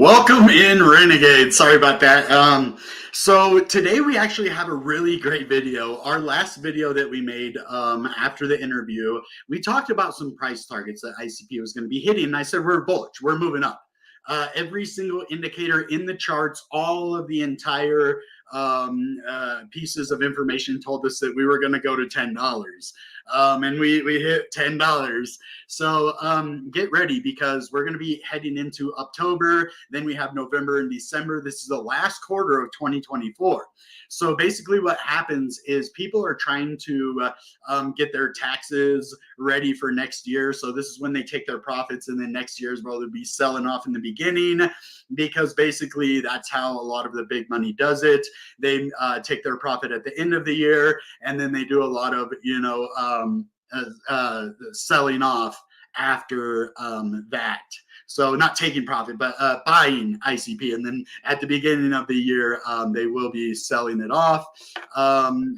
Welcome in, Renegade. Sorry about that. So today we actually have a really great video. Our last video that we made after the interview, we talked about some price targets that ICP was going to be hitting, and I said we're bullish, we're moving up. Every single indicator in the charts, all of the entire pieces of information told us that we were going to go to $10. And we hit $10. So get ready, because we're going to be heading into October. Then we have November and December. This is the last quarter of 2024. So basically what happens is people are trying to get their taxes ready for next year. So this is when they take their profits, and then next year is where they'll be selling off in the beginning, because basically that's how a lot of the big money does it. They take their profit at the end of the year, and then they do a lot of, selling off after that. So not taking profit, but buying ICP. And then at the beginning of the year, they will be selling it off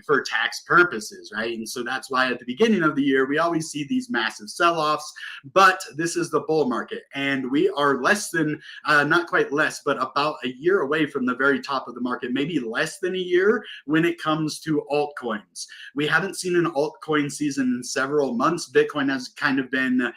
for tax purposes, right? And so that's why at the beginning of the year, we always see these massive sell-offs. But this is the bull market. And we are less than, not quite less, but about a year away from the very top of the market, maybe less than a year when it comes to altcoins. We haven't seen an altcoin season in several months. Bitcoin has kind of been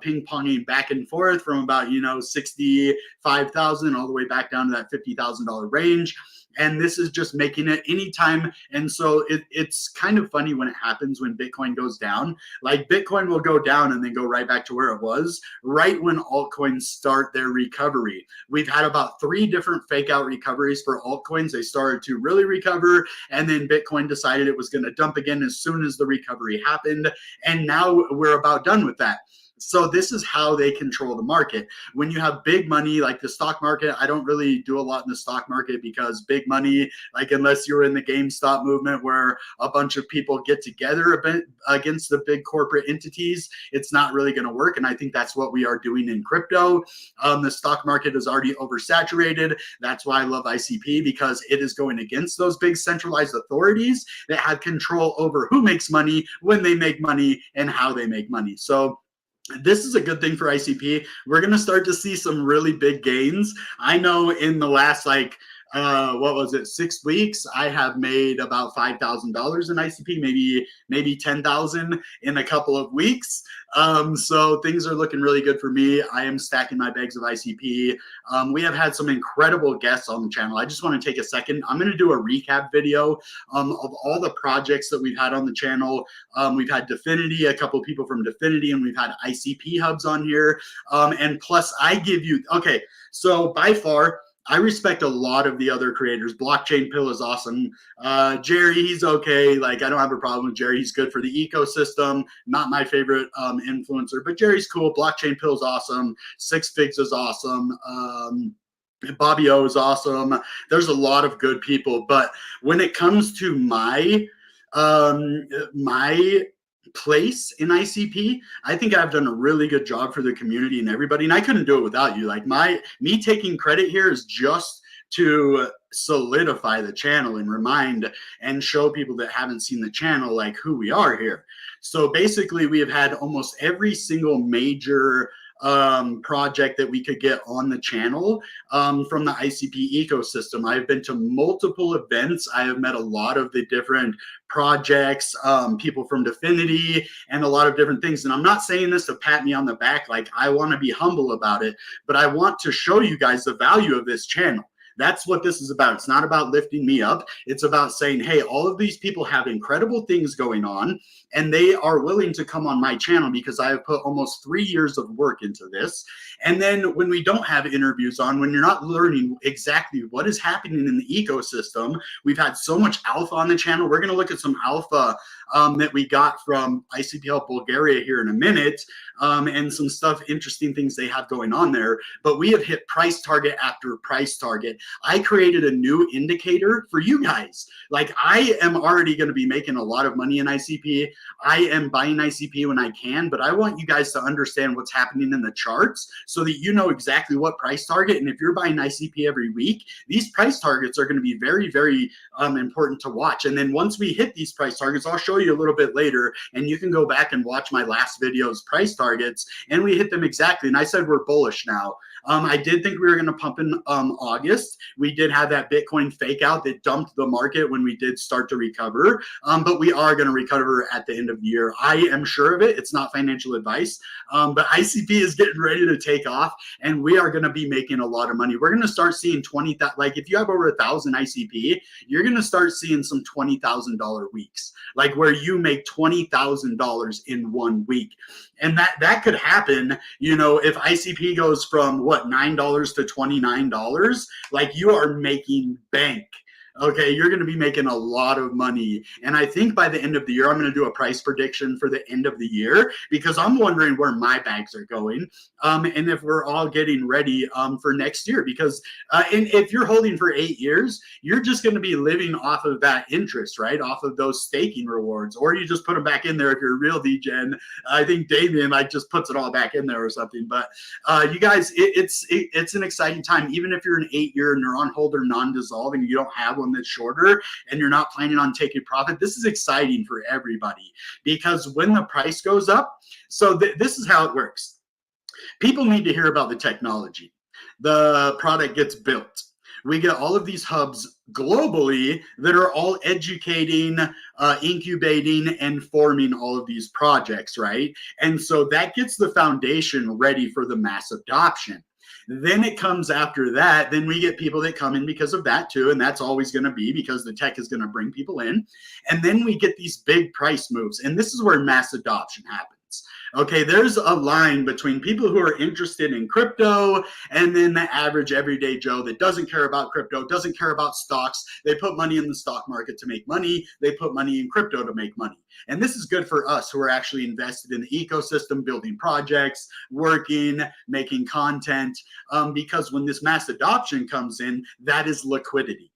ping-ponging back and forth from about 65,000 all the way back down to that $50,000 range. And this is just making it anytime. And so it's kind of funny when it happens when Bitcoin goes down. Like Bitcoin will go down and then go right back to where it was right when altcoins start their recovery. We've had about 3 different fake out recoveries for altcoins. They started to really recover, and then Bitcoin decided it was going to dump again as soon as the recovery happened. And now we're about done with that. So this is how they control the market. When you have big money, like the stock market, I don't really do a lot in the stock market, because big money, like unless you're in the GameStop movement where a bunch of people get together against the big corporate entities, it's not really going to work. And I think that's what we are doing in crypto. The stock market is already oversaturated. That's why I love ICP, because it is going against those big centralized authorities that have control over who makes money, when they make money, and how they make money. So this is a good thing for ICP. We're going to start to see some really big gains. I know in the last, 6 weeks, I have made about $5,000 in ICP, maybe 10,000 in a couple of weeks. So things are looking really good for me. I am stacking my bags of ICP. We have had some incredible guests on the channel. I just want to take a second. I'm going to do a recap video of all the projects that we've had on the channel. We've had Definity, a couple people from Definity, and we've had ICP hubs on here. And plus I give you, okay, so by far, I respect a lot of the other creators. Blockchain Pill is awesome. Jerry, he's okay. Like, I don't have a problem with Jerry. He's good for the ecosystem. Not my favorite influencer, but Jerry's cool. Blockchain Pill is awesome. Six Figs is awesome. Bobby O is awesome. There's a lot of good people. But when it comes to my place in ICP, I think I've done a really good job for the community and everybody, and I couldn't do it without you. Like me taking credit here is just to solidify the channel and remind and show people that haven't seen the channel like who we are here. So basically we have had almost every single major project that we could get on the channel from the ICP ecosystem. I've been to multiple events. I have met a lot of the different projects, people from Definity, and a lot of different things. And I'm not saying this to pat me on the back. Like, I want to be humble about it, but I want to show you guys the value of this channel. That's what this is about. It's not about lifting me up. It's about saying, hey, all of these people have incredible things going on, and they are willing to come on my channel because I have put almost 3 years of work into this. And then when we don't have interviews on, when you're not learning exactly what is happening in the ecosystem, we've had so much alpha on the channel. We're going to look at some alpha that we got from ICP Help Bulgaria here in a minute, and some stuff, interesting things they have going on there. But we have hit price target after price target. I created a new indicator for you guys. Like, I am already going to be making a lot of money in ICP. I am buying ICP when I can, but I want you guys to understand what's happening in the charts so that you know exactly what price target. And if you're buying ICP every week, these price targets are going to be very, very important to watch. And then once we hit these price targets, I'll show you a little bit later, and you can go back and watch my last video's price targets, and we hit them exactly. And I said we're bullish now. I did think we were going to pump in August. We did have that Bitcoin fake out that dumped the market when we did start to recover, but we are going to recover at the end of the year. I am sure of it. It's not financial advice, but ICP is getting ready to take off, and we are going to be making a lot of money. We're going to start seeing 20, like if you have over 1,000 ICP, you're going to start seeing some $20,000 weeks, like where you make $20,000 in 1 week. And that could happen, you know, if ICP goes from what, $9 to $29, like you are making bank. Okay, you're going to be making a lot of money. And I think by the end of the year, I'm going to do a price prediction for the end of the year, because I'm wondering where my bags are going, and if we're all getting ready for next year. Because and if you're holding for 8 years, you're just going to be living off of that interest, right? Off of those staking rewards, or you just put them back in there if you're a real degen. I think Damien like just puts it all back in there or something. But you guys, it's an exciting time. Even if you're an 8-year neuron holder, non-dissolving, you don't have one that's shorter and you're not planning on taking profit, this is exciting for everybody, because when the price goes up, so this is how it works. People need to hear about the technology. The product gets built. We get all of these hubs globally that are all educating, incubating, and forming all of these projects, right? And so that gets the foundation ready for the mass adoption. Then it comes after that, then we get people that come in because of that too, and that's always going to be because the tech is going to bring people in. And then we get these big price moves, and this is where mass adoption happens. Okay, there's a line between people who are interested in crypto and then the average everyday Joe that doesn't care about crypto, doesn't care about stocks. They put money in the stock market to make money. They put money in crypto to make money. And this is good for us who are actually invested in the ecosystem, building projects, working, making content, because when this mass adoption comes in, that is liquidity.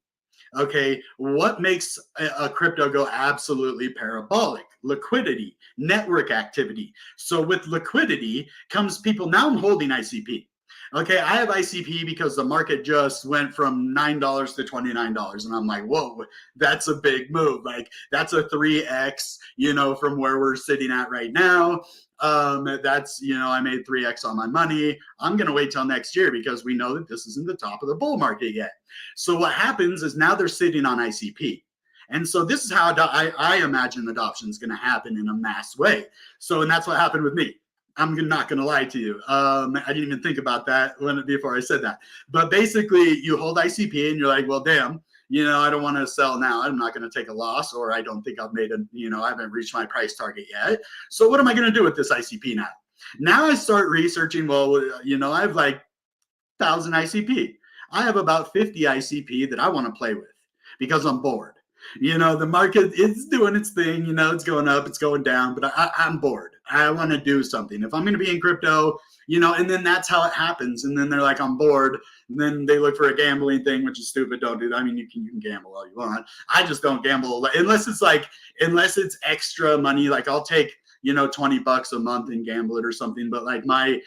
Okay, what makes a crypto go absolutely parabolic? Liquidity, network activity. So with liquidity comes people. Now I'm holding ICP. Okay, I have ICP because the market just went from $9 to $29, and I'm like, whoa, that's a big move. Like, that's a 3x, you know, from where we're sitting at right now. That's, you know, I made 3x on my money. I'm going to wait till next year because we know that this isn't the top of the bull market yet. So what happens is now they're sitting on ICP. And so this is how I imagine adoption is going to happen in a mass way. So, and that's what happened with me. I'm not going to lie to you. I didn't even think about that before I said that. But basically, you hold ICP and you're like, well, damn, you know, I don't want to sell now. I'm not going to take a loss, or I don't think I've made I haven't reached my price target yet. So what am I going to do with this ICP now? Now I start researching, well, you know, I have like 1,000 ICP. I have about 50 ICP that I want to play with because I'm bored. You know, the market is doing its thing, you know, it's going up, it's going down, but I'm bored. I want to do something. If I'm going to be in crypto, you know, and then that's how it happens. And then they're like, I'm bored. And then they look for a gambling thing, which is stupid. Don't do that. I mean, you can gamble all you want. I just don't gamble unless it's extra money. Like I'll take, you know, $20 a month and gamble it or something. But like a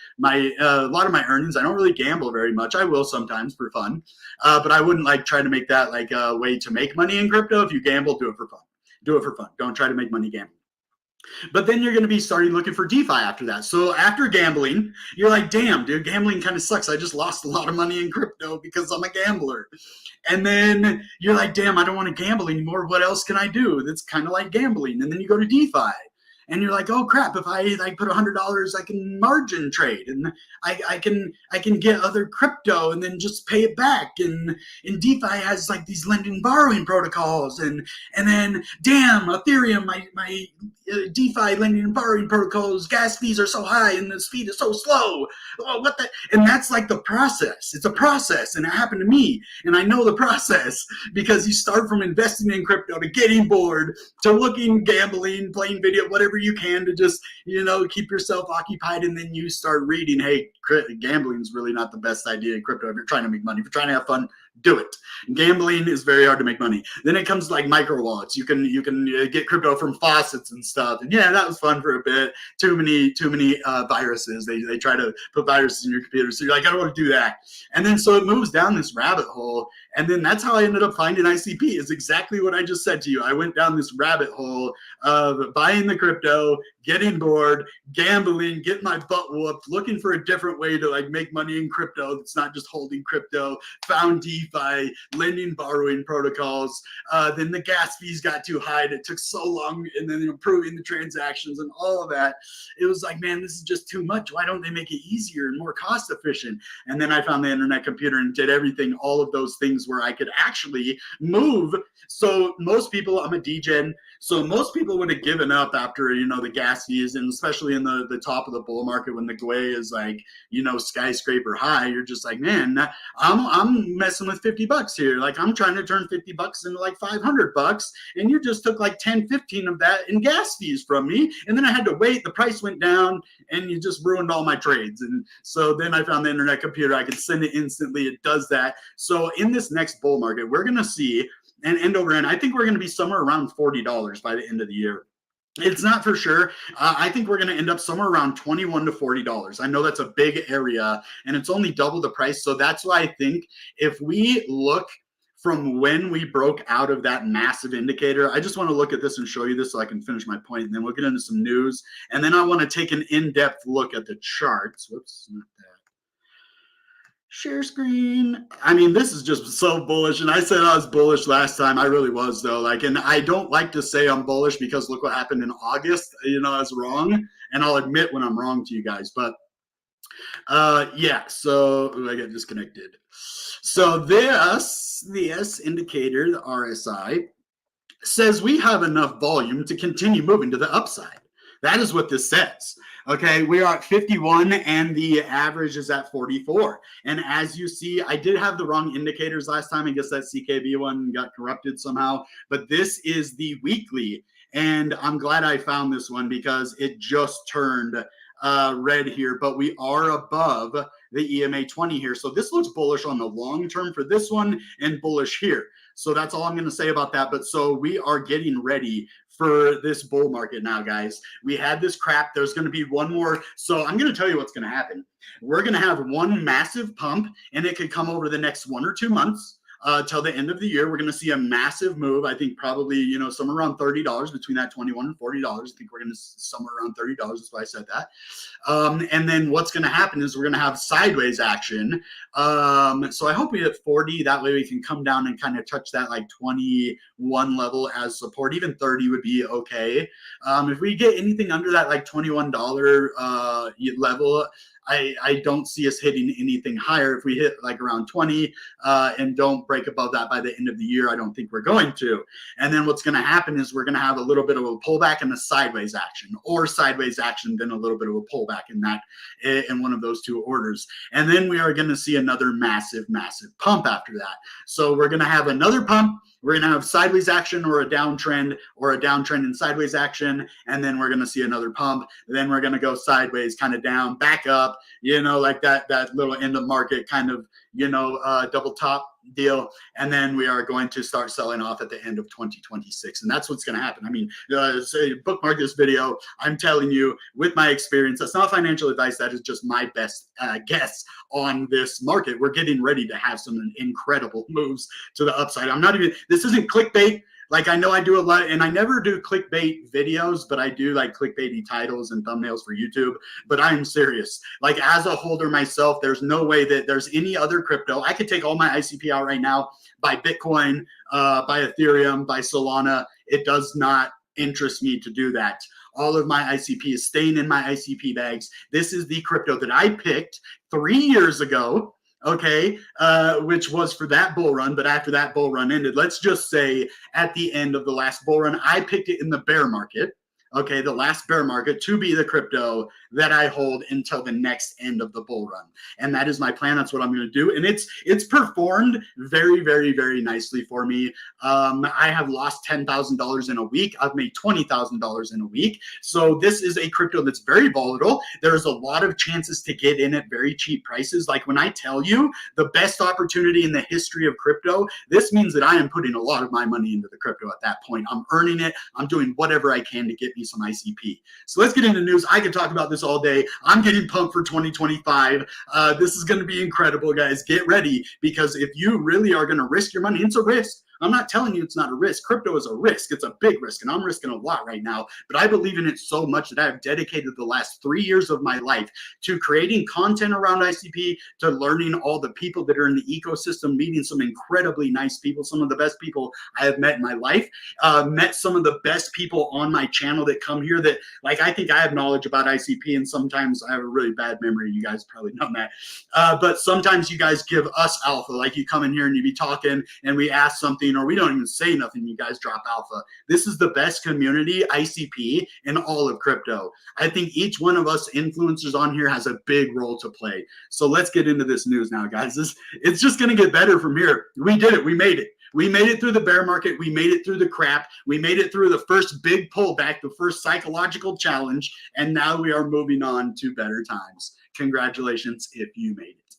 lot of my earnings, I don't really gamble very much. I will sometimes for fun. But I wouldn't like try to make that like a way to make money in crypto. If you gamble, do it for fun. Do it for fun. Don't try to make money gambling. But then you're going to be starting looking for DeFi after that. So after gambling, you're like, damn, dude, gambling kind of sucks. I just lost a lot of money in crypto because I'm a gambler. And then you're like, damn, I don't want to gamble anymore. What else can I do? That's kind of like gambling. And then you go to DeFi. And you're like, oh crap! If I like put $100, I can margin trade, and I can get other crypto and then just pay it back. And DeFi has like these lending borrowing protocols, and then damn, Ethereum, my DeFi lending and borrowing protocols, gas fees are so high and the speed is so slow. Oh, what the? And that's like the process. It's a process, and it happened to me, and I know the process because you start from investing in crypto to getting bored to looking, gambling, playing video, whatever you can to just, you know, keep yourself occupied, and then you start reading, hey, gambling is really not the best idea in crypto if you're trying to make money. If you're trying to have fun, do it. Gambling is very hard to make money. Then it comes to like micro wallets. You can get crypto from faucets and stuff. And yeah, that was fun for a bit. Too many viruses. They try to put viruses in your computer. So you're like, I don't want to do that. And then so it moves down this rabbit hole. And then that's how I ended up finding ICP, is exactly what I just said to you. I went down this rabbit hole of buying the crypto, getting bored, gambling, getting my butt whooped, looking for a different way to like make money in crypto. It's not just holding crypto, found DeFi, lending, borrowing protocols. Then the gas fees got too high. And it took so long, and then improving the transactions and all of that. It was like, man, this is just too much. Why don't they make it easier and more cost efficient? And then I found the internet computer and did everything, all of those things where I could actually move. So most people, I'm a DGen, so most people would have given up after, the gas fees, and especially in the top of the bull market when the GUE is like, skyscraper high, you're just like, man, I'm messing with $50 here. Like I'm trying to turn $50 into like $500, and you just took like 10, 15 of that in gas fees from me. And then I had to wait, the price went down, and you just ruined all my trades. And so then I found the internet computer. I could send it instantly. It does that. So in this next bull market, we're going to see and end over end. I think we're going to be somewhere around $40 by the end of the year. It's not for sure. I think we're going to end up somewhere around $21 to $40. I know that's a big area, and it's only double the price. So that's why I think if we look from when we broke out of that massive indicator, I just want to look at this and show you this so I can finish my point, and then we'll get into some news. And then I want to take an in-depth look at the charts. Whoops, not that. Share screen. I mean, this is just so bullish. And I said I was bullish last time. I really was, though. And I don't like to say I'm bullish because look what happened in August. I was wrong. And I'll admit when I'm wrong to you guys. But yeah, so I got disconnected. So the S indicator, the RSI, says we have enough volume to continue moving to the upside. That is what this says. Okay, we are at 51 and the average is at 44. And as you see, I did have the wrong indicators last time. I guess that CKB one got corrupted somehow. But this is the weekly. And I'm glad I found this one because it just turned red here. But we are above the EMA 20 here. So this looks bullish on the long term for this one and bullish here. So that's all I'm going to say about that. But so we are getting ready for this bull market now, guys. We had this crap. There's going to be one more. So I'm going to tell you what's going to happen. We're going to have one massive pump, and it could come over the next 1 or 2 months. Till the end of the year, we're going to see a massive move. I think probably, somewhere around $30 between that $21 and $40. I think we're going to somewhere around $30. That's why I said that. And then what's going to happen is we're going to have sideways action. So I hope we hit 40. That way we can come down and kind of touch that like 21 level as support. Even 30 would be okay. If we get anything under that like $21 level, I don't see us hitting anything higher. If we hit like around 20 and don't break above that by the end of the year, I don't think we're going to. And then what's going to happen is we're going to have a little bit of a pullback and a sideways action, or sideways action, then a little bit of a pullback in one of those two orders. And then we are going to see another massive pump after that. So we're going to have another pump. We're going to have sideways action or a downtrend and sideways action. And then we're going to see another pump. Then we're going to go sideways, kind of down, back up, like that little end of market kind of, double top deal. And then we are going to start selling off at the end of 2026. And that's what's going to happen. I mean, bookmark this video. I'm telling you with my experience, that's not financial advice. That is just my best guess on this market. We're getting ready to have some incredible moves to the upside. This isn't clickbait. Like, I know I do a lot, and I never do clickbait videos, but I do like clickbaity titles and thumbnails for YouTube. But I'm serious. Like, as a holder myself, there's no way that there's any other crypto. I could take all my ICP out right now, buy Bitcoin, buy Ethereum, buy Solana. It does not interest me to do that. All of my ICP is staying in my ICP bags. This is the crypto that I picked 3 years ago. Okay, which was for that bull run, but after that bull run ended, let's just say at the end of the last bull run, I picked it in the bear market. okay, the last bear market, to be the crypto that I hold until the next end of the bull run. And that is my plan. That's what I'm going to do. And it's performed very, very, very nicely for me. I have lost $10,000 in a week. I've made $20,000 in a week. So this is a crypto that's very volatile. There's a lot of chances to get in at very cheap prices. Like when I tell you the best opportunity in the history of crypto, this means that I am putting a lot of my money into the crypto at that point. I'm earning it. I'm doing whatever I can to get me some ICP. So let's get into news. I could talk about this all day. I'm getting pumped for 2025. This is going to be incredible, guys. Get ready, because if you really are going to risk your money, it's a risk. I'm not telling you it's not a risk. Crypto is a risk. It's a big risk, and I'm risking a lot right now. But I believe in it so much that I've dedicated the last 3 years of my life to creating content around ICP, to learning all the people that are in the ecosystem, meeting some incredibly nice people, some of the best people I have met in my life, met some of the best people on my channel that come here that, like, I think I have knowledge about ICP, and sometimes I have a really bad memory. You guys probably know that. But sometimes you guys give us alpha, like you come in here and you be talking and we ask something, or we don't even say nothing, you guys drop alpha. This is the best community, ICP, in all of crypto. I think each one of us influencers on here has a big role to play. So let's get into this news now, guys. It's just going to get better from here. We did it. We made it. We made it through the bear market. We made it through the crap. We made it through the first big pullback, the first psychological challenge, and now we are moving on to better times. Congratulations if you made it.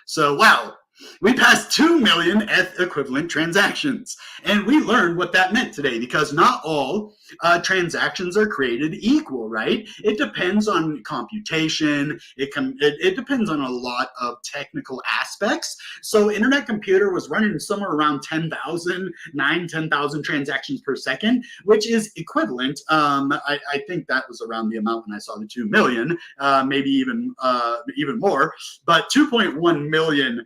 So, wow. We passed 2 million ETH equivalent transactions, and we learned what that meant today, because not all transactions are created equal, right? It depends on computation. It depends on a lot of technical aspects. So Internet Computer was running somewhere around 10,000 transactions per second, which is equivalent. I think that was around the amount when I saw the 2 million, maybe even more, but 2.1 million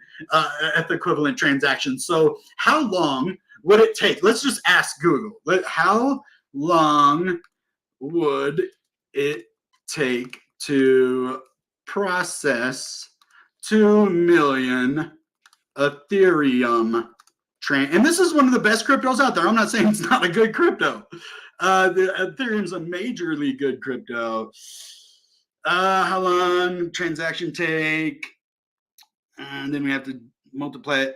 ETH equivalent transactions. So how long would it take? Let's just ask Google. How long would it take to process 2 million Ethereum and this is one of the best cryptos out there. I'm not saying it's not a good crypto. Ethereum's a majorly good crypto. How long transaction take? And then we have to multiply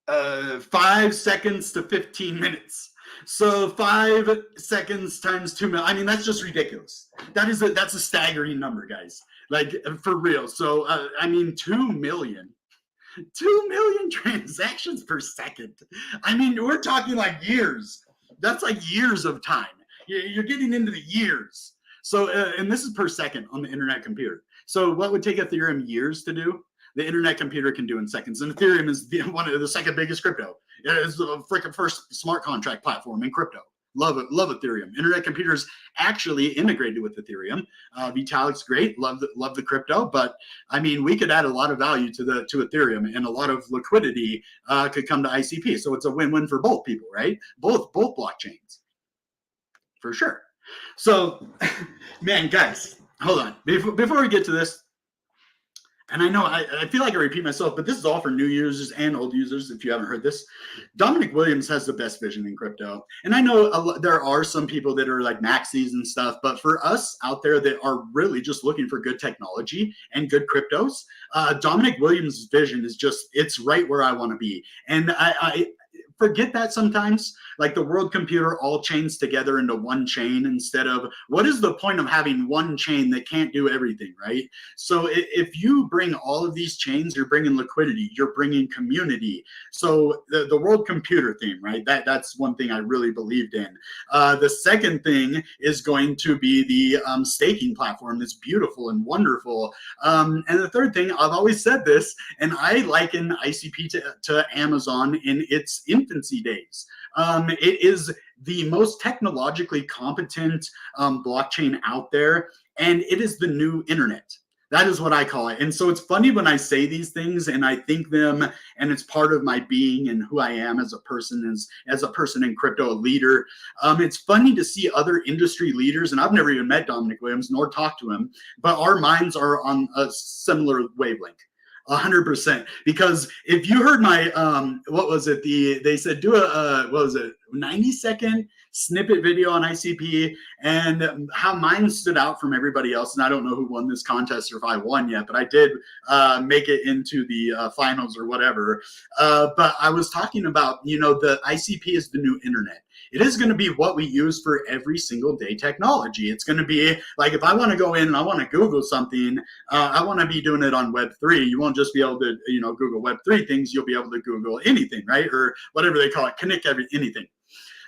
it 5 seconds to 15 minutes. So 5 seconds times 2 million. I mean, that's just ridiculous. That's a staggering number, guys. Like, for real. So I mean, 2 million transactions per second. I mean, we're talking like years. That's like years of time. You're getting into the years. So and this is per second on the Internet Computer. So what would take Ethereum years to do, the Internet Computer can do in seconds. And Ethereum is one of the second biggest crypto. It's the freaking first smart contract platform in crypto. Love it. Love Ethereum. Internet Computer's actually integrated with Ethereum. Vitalik's great. Love the crypto. But I mean, we could add a lot of value to Ethereum, and a lot of liquidity could come to ICP. So it's a win-win for both people, right? Both blockchains, for sure. So, man, guys, hold on. Before we get to this, and I know I feel like I repeat myself, but this is all for new users and old users. If you haven't heard this, Dominic Williams has the best vision in crypto. And I know there are some people that are like maxis and stuff, but for us out there that are really just looking for good technology and good cryptos, Dominic Williams' vision is just, it's right where I want to be. And I forget that sometimes, like the world computer all chains together into one chain, instead of, what is the point of having one chain that can't do everything, right? So if you bring all of these chains, you're bringing liquidity, you're bringing community. So the world computer theme, right? That's one thing I really believed in. The second thing is going to be the staking platform that's beautiful and wonderful. And the third thing, I've always said this, and I liken ICP to Amazon in its infancy days. It is the most technologically competent blockchain out there, and it is the new internet. That is what I call it. And so it's funny when I say these things and I think them, and it's part of my being and who I am as a person, as a person in crypto, a leader. It's funny to see other industry leaders, and I've never even met Dominic Williams nor talked to him, but our minds are on a similar wavelength. 100%. Because if you heard my what was it, they said do a what was it, 90-second snippet video on ICP, and how mine stood out from everybody else. And I don't know who won this contest or if I won yet, but I did make it into the finals or whatever. But I was talking about, the ICP is the new internet. It is going to be what we use for every single day technology. It's going to be like, if I want to go in and I want to Google something, I want to be doing it on Web3. You won't just be able to, Google Web3 things. You'll be able to Google anything, right? Or whatever they call it, connect anything.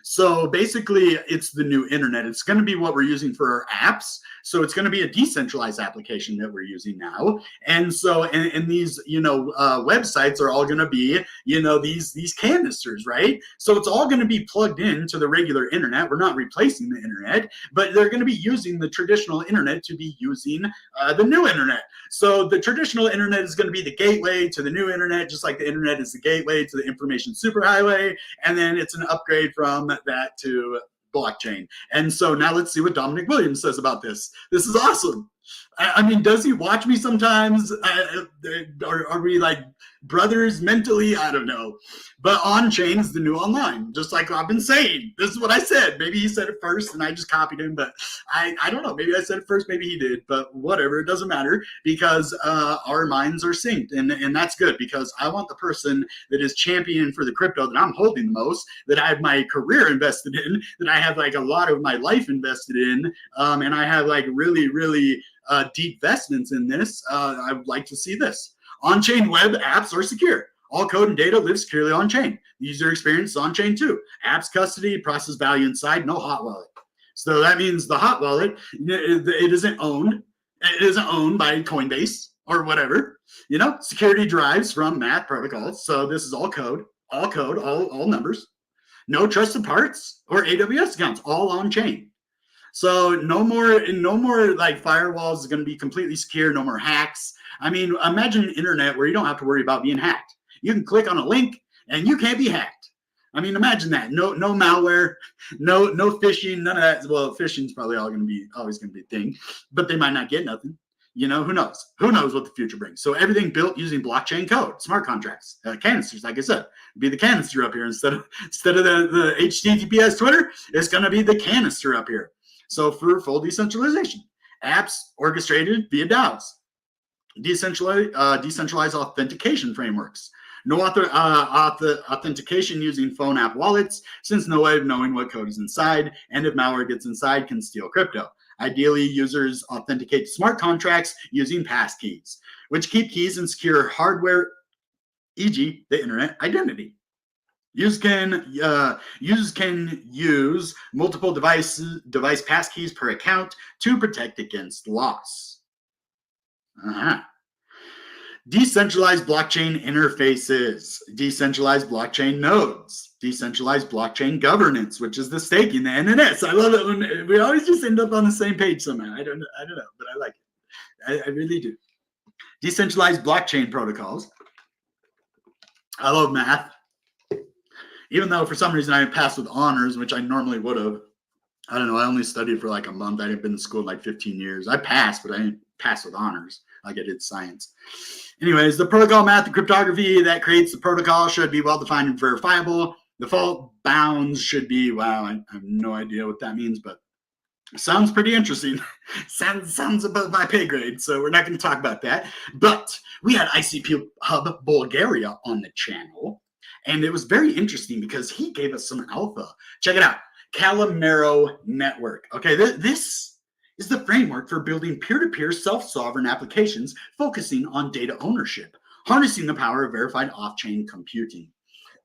So basically, it's the new internet. It's going to be what we're using for our apps. So it's going to be a decentralized application that we're using now. And so, and these, websites are all going to be, these canisters, right? So it's all going to be plugged into the regular internet. We're not replacing the internet, but they're going to be using the traditional internet to be using the new internet. So the traditional internet is going to be the gateway to the new internet, just like the internet is the gateway to the information superhighway. And then it's an upgrade from that to blockchain. And so now let's see what Dominic Williams says about this. This is awesome. I mean, does he watch me sometimes? Are we like brothers mentally? I don't know. But on-chain is the new online, just like I've been saying. This is what I said. Maybe he said it first and I just copied him, but I don't know. Maybe I said it first, maybe he did, but whatever. It doesn't matter because our minds are synced, and that's good because I want the person that is championing for the crypto that I'm holding the most, that I have my career invested in, that I have like a lot of my life invested in, and I have like really, really deep investments in this. I would like to see this. On-chain web apps are secure. All code and data live securely on-chain. The user experience is on-chain too. Apps custody, process value inside, no hot wallet. So that means the hot wallet, it isn't owned. It isn't owned by Coinbase or whatever. Security derives from math protocols. So this is all code, all numbers. No trusted parts or AWS accounts, all on-chain. So no more like firewalls is going to be completely secure. No more hacks. I mean, imagine an internet where you don't have to worry about being hacked. You can click on a link and you can't be hacked. I mean, imagine that. No malware, no phishing, none of that. Well, phishing's probably always going to be a thing, but they might not get nothing. Who knows? Who knows what the future brings? So everything built using blockchain code, smart contracts, canisters. Like I said, be the canister up here instead of the HTTPS Twitter. It's going to be the canister up here. So for full decentralization, apps orchestrated via DAOs, decentralized authentication frameworks, no authentication using phone app wallets, since no way of knowing what code is inside, and if malware gets inside, can steal crypto. Ideally, users authenticate to smart contracts using passkeys, which keep keys in secure hardware, e.g. the internet identity. Users can use multiple device passkeys per account to protect against loss. Decentralized blockchain interfaces, decentralized blockchain nodes, decentralized blockchain governance, which is the staking, the NNS. I love it when we always just end up on the same page somehow. I don't know, but I like it. I really do. Decentralized blockchain protocols. I love math. Even though for some reason I passed with honors, which I normally would have. I don't know. I only studied for like a month. I had been in school like 15 years. I passed, but I didn't pass with honors. Like I did science. Anyways, the protocol math and cryptography that creates the protocol should be well-defined and verifiable. The fault bounds should be, wow, I have no idea what that means, but sounds pretty interesting. sounds above my pay grade, so we're not going to talk about that. But we had ICP Hub Bulgaria on the channel, and it was very interesting because he gave us some alpha. Check it out. Calamero Network. Okay, this is the framework for building peer-to-peer self-sovereign applications focusing on data ownership, harnessing the power of verified off-chain computing.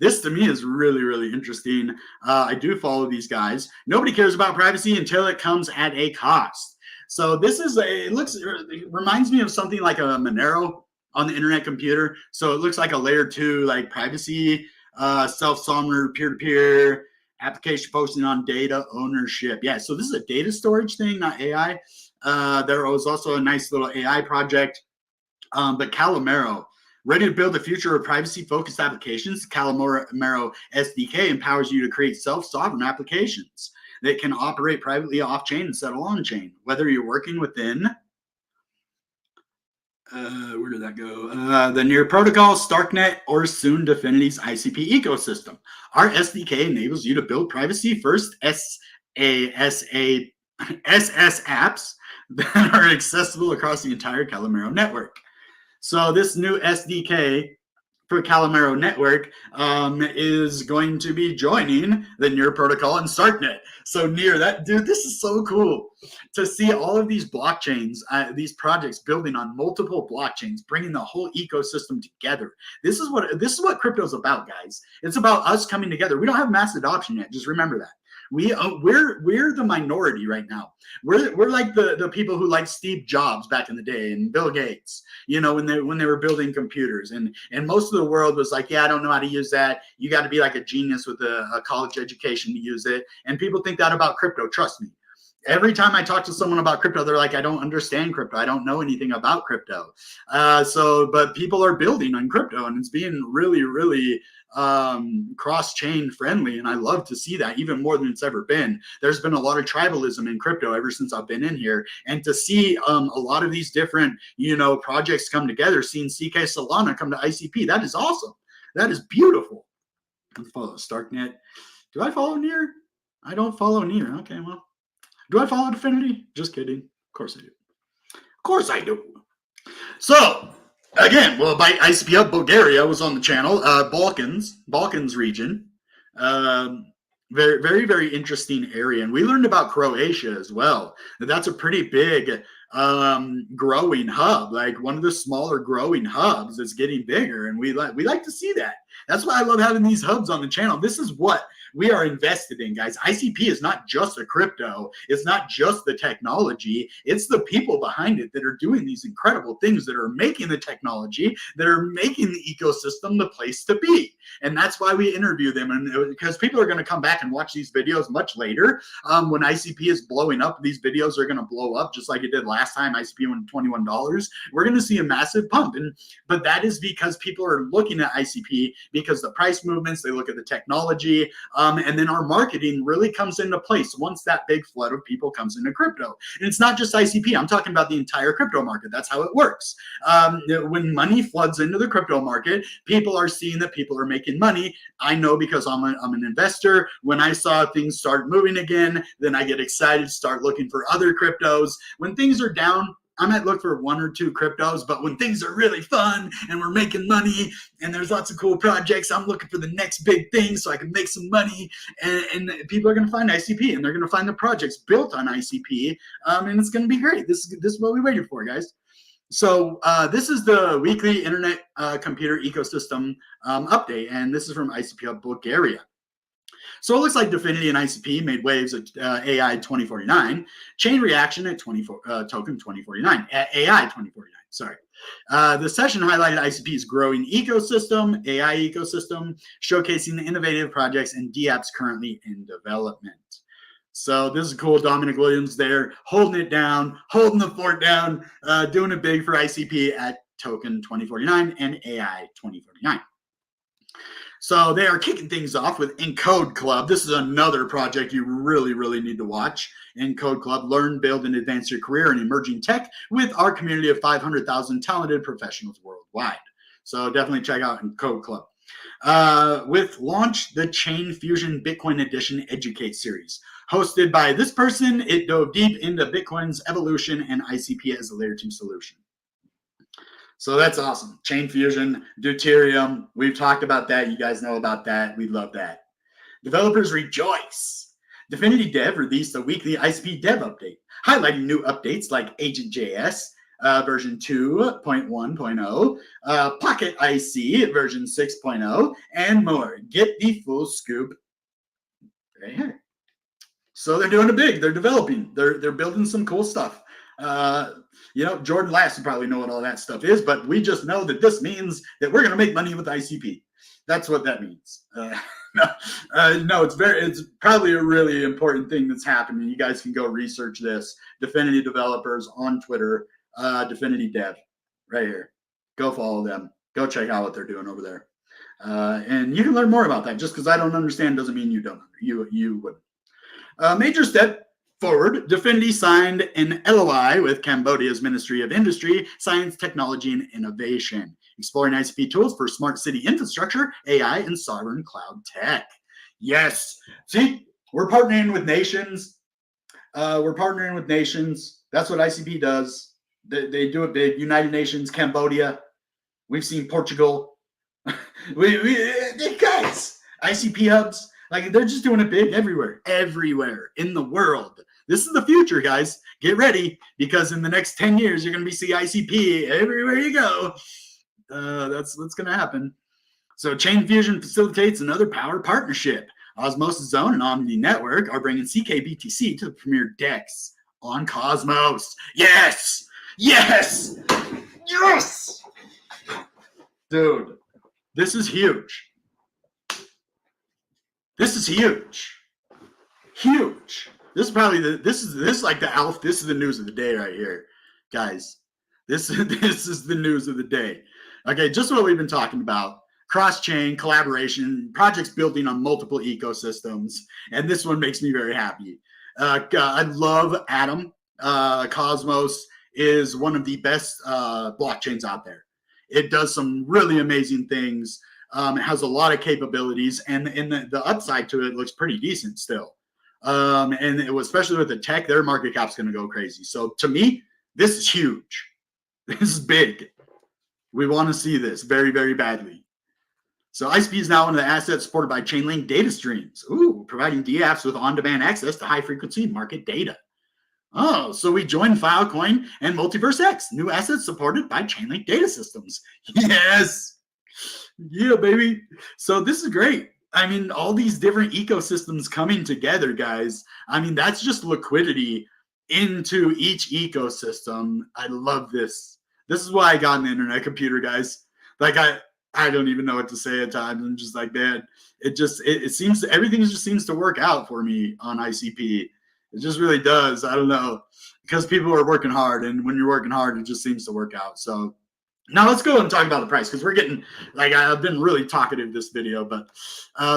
This to me is really, really interesting. I do follow these guys. Nobody cares about privacy until it comes at a cost. So this is it reminds me of something like a Monero on the internet computer. So it looks like a layer 2 like privacy, self-sovereign peer-to-peer application focusing on data ownership. Yeah, so this is a data storage thing, not AI. There was also a nice little AI project. But Calamero, ready to build the future of privacy-focused applications, Calamero SDK empowers you to create self-sovereign applications that can operate privately off-chain and settle on-chain, whether you're working within Where did that go? The Near Protocol, Starknet, or soon Dfinity's ICP ecosystem. Our SDK enables you to build privacy-first SS apps that are accessible across the entire Calamaro network. So this new SDK for Calamaro network is going to be joining the Near Protocol and Starknet. So Near, that dude, this is so cool to see all of these blockchains, these projects building on multiple blockchains, bringing the whole ecosystem together. This is what crypto is about, guys. It's about us coming together. We don't have mass adoption yet. Just remember that. We're the minority right now. We're like the people who like Steve Jobs back in the day and Bill Gates, when they were building computers, and most of the world was like, yeah, I don't know how to use that. You got to be like a genius with a college education to use it. And people think that about crypto. Trust me. Every time I talk to someone about crypto, they're like, I don't understand crypto. I don't know anything about crypto. But people are building on crypto, and it's being really, really cross-chain friendly. And I love to see that even more than it's ever been. There's been a lot of tribalism in crypto ever since I've been in here. And to see a lot of these different, projects come together, seeing CK Solana come to ICP, that is awesome. That is beautiful. Let's follow Starknet. Do I follow Near? I don't follow Near. Okay, well. Do I follow Dfinity? Just kidding. Of course I do. Of course I do. So, again, by ICP Hub Bulgaria was on the channel. Balkans region. Very, very, very interesting area. And we learned about Croatia as well. That's a pretty big growing hub, like one of the smaller growing hubs that's getting bigger. And we like to see that. That's why I love having these hubs on the channel. This is what we are invested in, guys. ICP is not just a crypto. It's not just the technology. It's the people behind it that are doing these incredible things, that are making the technology, that are making the ecosystem the place to be. And that's why we interview them. And because people are going to come back and watch these videos much later. When ICP is blowing up, these videos are going to blow up just like it did last time. ICP went $21. We're going to see a massive pump. But that is because people are looking at ICP because the price movements, they look at the technology, and then our marketing really comes into place once that big flood of people comes into crypto. And it's not just ICP. I'm talking about the entire crypto market. That's how it works. When money floods into the crypto market, people are seeing that people are making money. I know because I'm an investor. When I saw things start moving again, then I get excited, start looking for other cryptos. When things are down, I might look for one or two cryptos, but when things are really fun and we're making money and there's lots of cool projects, I'm looking for the next big thing so I can make some money. And people are going to find ICP, and they're going to find the projects built on ICP, and it's going to be great. This is what we waited for, guys. So this is the weekly internet computer ecosystem update, and this is from ICP Hub Bulgaria. So it looks like Dfinity and ICP made waves at AI 2049, chain reaction at token 2049, AI 2049. Sorry. The session highlighted ICP's growing ecosystem, AI ecosystem, showcasing the innovative projects and dApps currently in development. So this is cool. Dominic Williams there, holding it down, holding the fort down, doing it big for ICP at token 2049 and AI 2049. So they are kicking things off with Encode Club. This is another project you really, really need to watch. Encode Club, learn, build, and advance your career in emerging tech with our community of 500,000 talented professionals worldwide. So definitely check out Encode Club. With launch, the Chain Fusion Bitcoin Edition Educate series. Hosted by this person, it dove deep into Bitcoin's evolution and ICP as a layer 2 solution. So that's awesome. Chain Fusion, Deuterium. We've talked about that. You guys know about that. We love that. Developers rejoice. Dfinity Dev released a weekly ICP Dev update, highlighting new updates like Agent.js version 2.1.0, Pocket IC version 6.0, and more. Get the full scoop right here. So they're doing it big. They're developing. They're building some cool stuff. Jordan Lass will probably know what all that stuff is, but we just know that this means that we're going to make money with ICP. That's what that means. No, it's probably a really important thing that's happening. You guys can go research this. Dfinity developers on Twitter, Dfinity Dev, right here. Go follow them. Go check out what they're doing over there. And you can learn more about that. Just because I don't understand doesn't mean you don't. You wouldn't. Major step Forward, Definity signed an LOI with Cambodia's Ministry of Industry, Science, Technology, and Innovation, exploring ICP tools for smart city infrastructure, AI, and sovereign cloud tech. Yes. See, we're partnering with nations. That's what ICP does. They do it big. United Nations, Cambodia. We've seen Portugal. Guys, ICP hubs, like they're just doing it big everywhere in the world. This is the future, guys. Get ready, because in the next 10 years, you're going to be see ICP everywhere you go. That's what's going to happen. So Chain Fusion facilitates another power partnership. Osmosis Zone and Omni Network are bringing CKBTC to the premier DEX on Cosmos. Yes! Yes! Yes! Dude, this is huge. This is huge. Huge. This is probably this is like the ALF. This is the news of the day right here, guys. This is the news of the day. Okay, just what we've been talking about. Cross-chain collaboration, projects building on multiple ecosystems, and this one makes me very happy. I love Atom. Cosmos is one of the best blockchains out there. It does some really amazing things. It has a lot of capabilities, and the upside to it looks pretty decent still. And especially with the tech, their market cap's going to go crazy. So to me, this is huge. This is big. We want to see this very, very badly. So ICP is now one of the assets supported by Chainlink data streams. Ooh, providing DApps with on-demand access to high-frequency market data. Oh, so we joined Filecoin and Multiverse X, new assets supported by Chainlink data systems. Yes. Yeah, baby. So this is great. I mean, all these different ecosystems coming together, guys. I mean, that's just liquidity into each ecosystem. I love this. This is why I got an internet computer, guys. Like I don't even know what to say at times. I'm just like, man, it seems everything just seems to work out for me on ICP. It just really does. I don't know, because people are working hard, and when you're working hard, it just seems to work out. So now let's go and talk about the price, because we're getting, like, I've been really talkative this video, but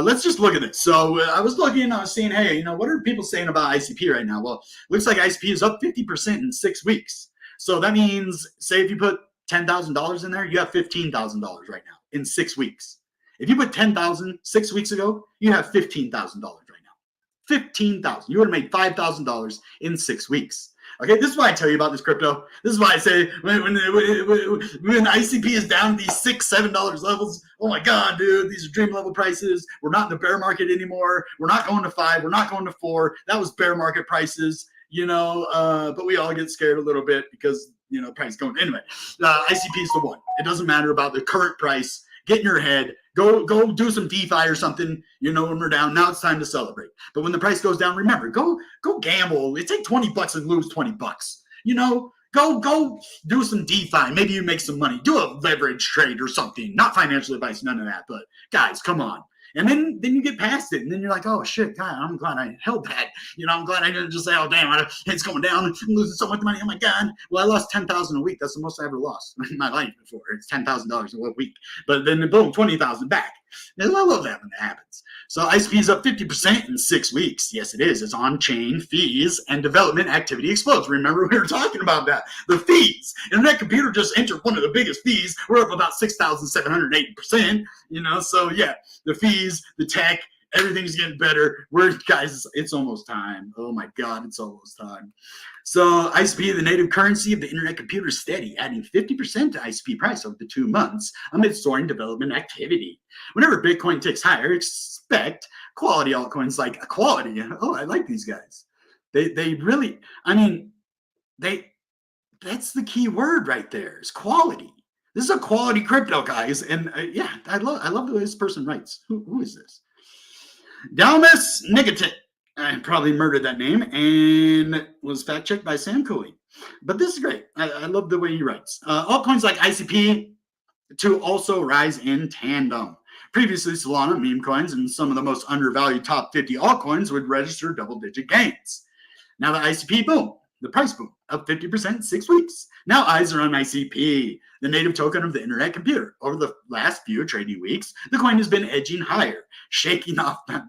let's just look at this. So I was looking, I was seeing, hey, what are people saying about ICP right now? Well, looks like ICP is up 50% in 6 weeks. So that means, say if you put $10,000 in there, you have $15,000 right now in 6 weeks. If you put $10,000 6 weeks ago, you have $15,000 right now. 15,000. You would have made $5,000 in 6 weeks. Okay, this is why I tell you about this crypto. This is why I say when ICP is down these $6, $7 levels, oh my God, dude, these are dream level prices. We're not in the bear market anymore. We're not going to 5. We're not going to 4. That was bear market prices, but we all get scared a little bit because, price going. Anyway, ICP is the one. It doesn't matter about the current price. Get in your head. Go do some DeFi or something, when we're down. Now it's time to celebrate. But when the price goes down, remember, go gamble. It's take $20 and lose $20. Go do some DeFi. Maybe you make some money. Do a leverage trade or something. Not financial advice, none of that. But guys, come on. And then you get past it, and then you're like, oh shit, God, I'm glad I held that. I'm glad I didn't just say, oh damn, it's going down. I'm losing so much money. Oh my God. Well, I lost $10,000 a week. That's the most I ever lost in my life before. It's $10,000 a week. But then boom, 20,000 back. And I love that when that happens. So ICP is up 50% in 6 weeks. Yes, it is. It's on-chain fees and development activity explodes. Remember, we were talking about that. The fees. Internet Computer just entered one of the biggest fees. We're up about 6,780%. So yeah, the fees, the tech, everything's getting better. Guys, it's almost time. Oh my God, it's almost time. So ICP, the native currency of the Internet Computer, is steady, adding 50% to ICP price over the 2 months amid soaring development activity. Whenever Bitcoin ticks higher, expect quality altcoins like Equality. Oh, I like these guys. They really, that's the key word right there, is quality. This is a quality crypto, guys. And yeah, I love the way this person writes. Who is this? Dalmas Nigatit. I probably murdered that name and was fact checked by Sam Cooley. But this is great. I love the way he writes. Altcoins like ICP to also rise in tandem. Previously, Solana, meme coins, and some of the most undervalued top 50 altcoins would register double-digit gains. Now the ICP boom, the price boom, up 50% in 6 weeks. Now eyes are on ICP, the native token of the Internet Computer. Over the last few trading weeks, the coin has been edging higher, shaking off the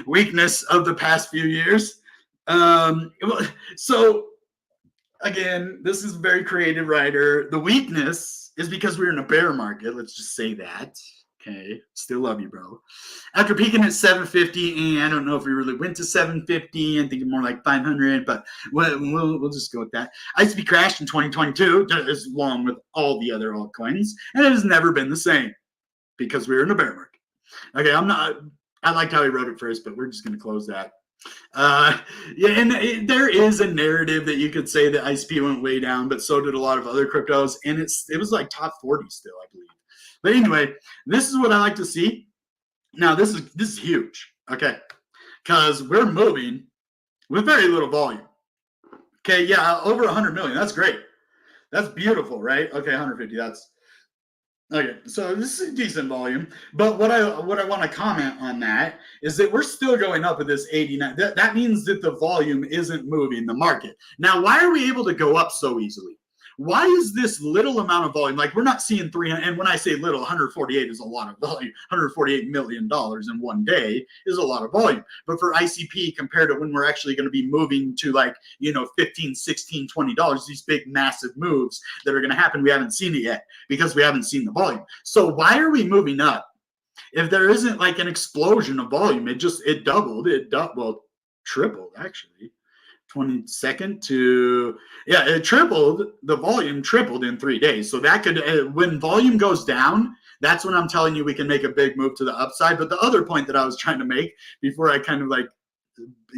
weakness of the past few years. Well, so again, this is a very creative writer. The weakness is because we're in a bear market. Let's just say that. Okay, still love you, bro. After peaking at 750, and I don't know if we really went to 750. I'm thinking more like 500, but we'll just go with that. ICP crashed in 2022, as long with all the other altcoins, and it has never been the same because we're in a bear market. Okay, I liked how he wrote it first, but we're just going to close that. Yeah, and there is a narrative that you could say that ICP went way down, but so did a lot of other cryptos, and it was like top 40 still, I believe. But anyway, this is what I like to see. Now this is huge, okay, because we're moving with very little volume. Okay, yeah, over 100 million. That's great. That's beautiful, right? Okay, 150. That's okay. So this is a decent volume, but what I want to comment on that is that we're still going up with this 89. That means that the volume isn't moving the market. Now, why are we able to go up so easily? Why is this little amount of volume? Like, we're not seeing 300, and when I say little, 148 is a lot of volume. $148 million in one day is a lot of volume. But for ICP, compared to when we're actually going to be moving to like, $15, $16, $20, these big massive moves that are going to happen, we haven't seen it yet because we haven't seen the volume. So why are we moving up? If there isn't like an explosion of volume, it doubled, well, tripled actually. 22nd to it tripled, the volume tripled in 3 days. So that could, when volume goes down, that's when I'm telling you we can make a big move to the upside. But the other point that I was trying to make before I kind of like